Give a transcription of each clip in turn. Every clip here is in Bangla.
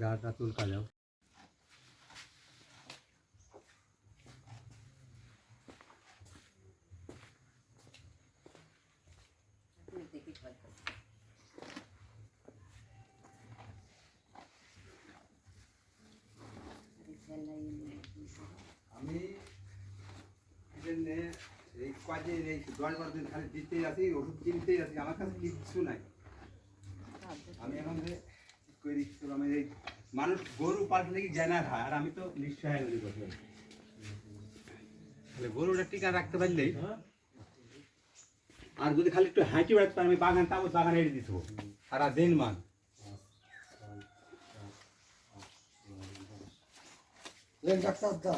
গাটা চুলকা যাও। আমি এই কয়দিন এই 10-12 দিন খালি দিতেই আছি, ওষুধ কিনতেই আছি, আমার কাছে কিচ্ছু নাই। আমি এখন যে ঠিক করে দিচ্ছি, আমি এই মানুষ গরু পাললে কি জানা খায়, আর আমি তো নিঃসহায় হয়ে গেছি। তাহলে গরুটা টিকা রাখতে পারলেই, আর যদি খালি একটু হাঁটি বেড়াতে পারি, আমি বাগান তাবৎ বাগান এড়ে দিত সারা দিন মান। ডাক্তার দা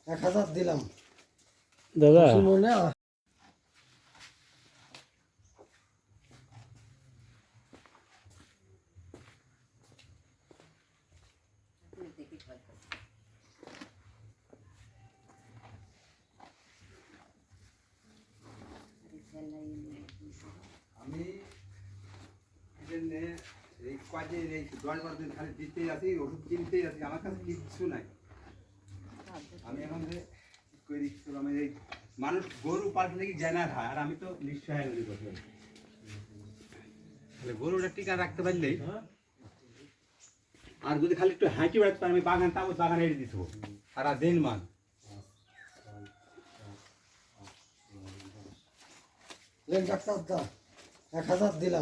1000 দিলাম দাদা। মনে আমি এই কয়দিন এই 10-12 দিন খালি দিতেই আছি, ওষুধ কিনতেই আছি, আমার কাছে কিচ্ছু নাই। আমি এখন যে ঠিক করে দিচ্ছি, আমি এই মানুষ গরু পাললে কি জানা খায়, আর আমি তো নিঃসহায় হয়ে গেছি। তাহলে গরুটা টিকা রাখতে পারলেই, আর যদি খালি একটু হাঁটি বেড়াতে পারি, আমি বাগান তাবৎ বাগান এড়ে দিত সারা দিন মান। ডাক্তার দা 1000 দিলাম।